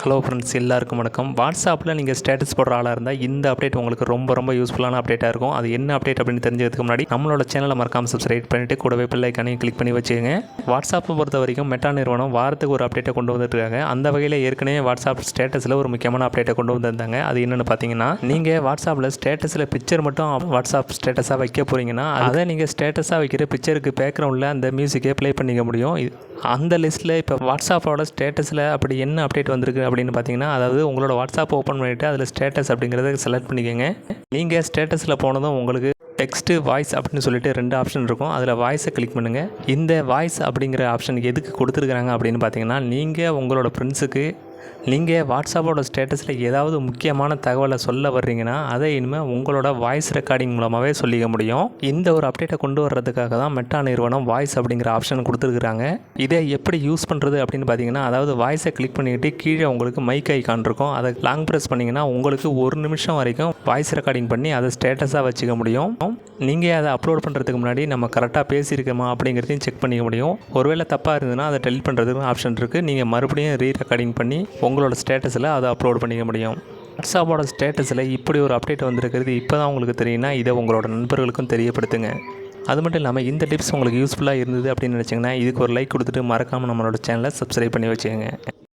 Hello friends, எல்லாருக்கும் வணக்கம். வாட்ஸ்அப்பில் நீங்கள் ஸ்டேட்டஸ் போடுற ஆளாக இருந்தால் இந்த அப்டேட் உங்களுக்கு ரொம்ப யூஸ்ஃபுல்லான அப்டேட்டாக இருக்கும். அது என்ன அப்டேட் அப்படின்னு தெரிஞ்சதுக்கு முன்னாடி நம்மளோட சேனலை மறக்காமல் சப்ஸ்கிரைப் பண்ணிவிட்டு கூடவே பெல் ஐக்கானையும் கிளிக் பண்ணி வச்சுக்கோங்க. வாட்ஸ்அப்பை பொறுத்த வரைக்கும் மெட்டா நிறுவனம் வாரத்துக்கு ஒரு அப்டேட்டை கொண்டு வந்துட்டுருக்காங்க. அந்த வகையில் ஏற்கனவே வாட்ஸ்அப் ஸ்டேட்டஸில் ஒரு முக்கியமான அப்டேட்டை கொண்டு வந்திருந்தாங்க. அது என்னென்னு பார்த்தீங்கன்னா, நீங்கள் வாட்ஸ்அப்பில் ஸ்டேட்டஸில் பிக்சர் மட்டும் வாட்ஸ்அப் ஸ்டேட்டஸாக வைக்க போகிறீங்கன்னா அதை நீங்கள் ஸ்டேட்டஸாக வைக்கிற பிக்சருக்கு பேக்ரவுண்டில் அந்த மியூசிக்கை ப்ளே பண்ணிக்க முடியும். அந்த லிஸ்ட்டில் இப்போ வாட்ஸ்அப்போட ஸ்டேட்டஸில் அப்படி என்ன அப்டேட் வந்திருக்கு அப்படின்னு பார்த்தீங்கன்னா, அதாவது உங்களோட வாட்ஸ்அப் ஓப்பன் பண்ணிவிட்டு அதில் ஸ்டேட்டஸ் அப்படிங்கிறத செலக்ட் பண்ணிக்கோங்க. நீங்கள் ஸ்டேட்டஸில் போனதும் உங்களுக்கு டெக்ஸ்ட்டு, வாய்ஸ் அப்படின்னு சொல்லிட்டு 2 ஆப்ஷன் இருக்கும். அதில் வாய்ஸை கிளிக் பண்ணுங்கள். இந்த வாய்ஸ் அப்படிங்கிற ஆப்ஷன் எதுக்கு கொடுத்துருக்குறாங்க அப்படின்னு பார்த்தீங்கன்னா, நீங்கள் உங்களோட ஃப்ரெண்ட்ஸுக்கு நீங்கள் வாட்ஸ்அப்போட ஸ்டேட்டஸில் ஏதாவது முக்கியமான தகவலை சொல்ல வர்றீங்கன்னா அதை இனிமேல் உங்களோட வாய்ஸ் ரெக்கார்டிங் மூலமாகவே சொல்லிக்க முடியும். இந்த ஒரு அப்டேட்டை கொண்டு வர்றதுக்காக தான் மெட்டா நிறுவனம் வாய்ஸ் அப்படிங்கிற ஆப்ஷன் கொடுத்துருக்குறாங்க. இதை எப்படி யூஸ் பண்ணுறது அப்படின்னு பார்த்தீங்கன்னா, அதாவது வாய்ஸை கிளிக் பண்ணிக்கிட்டு கீழே உங்களுக்கு மைக் ஐக்கான் இருக்கும். அதை லாங் ப்ரெஸ் பண்ணிங்கன்னா உங்களுக்கு 1 நிமிஷம் வரைக்கும் வாய்ஸ் ரெக்கார்டிங் பண்ணி அதை ஸ்டேட்டஸாக வச்சுக்க முடியும். நீங்கள் அதை அப்லோட் பண்ணுறதுக்கு முன்னாடி நம்ம கரெக்டாக பேசியிருக்கோமா அப்படிங்கிறதையும் செக் பண்ணிக்க முடியும். ஒருவேளை தப்பாக இருந்ததுன்னா அதை டெலிட் பண்ணுறதுக்கு ஆப்ஷன் இருக்குது. நீங்கள் மறுபடியும் ரெக்கார்டிங் பண்ணி உங்களோட ஸ்டேட்டஸில் அதை அப்லோட் பண்ணிக்க முடியும். வாட்ஸ்அப்போட ஸ்டேட்டஸில் இப்படி ஒரு அப்டேட் வந்திருக்கிறது இப்போ தான் உங்களுக்கு தெரியும்னா இதை உங்களோட நண்பர்களுக்கும் தெரியப்படுத்துங்க. அது மட்டும் இல்லாமல் இந்த டிப்ஸ் உங்களுக்கு யூஸ்ஃபுல்லாக இருந்தது அப்படின்னு நினச்சிங்கன்னா இதுக்கு ஒரு லைக் கொடுத்துட்டு மறக்காமல் நம்மளோட சேனலை சப்ஸ்கிரைப் பண்ணி வச்சுக்கோங்க.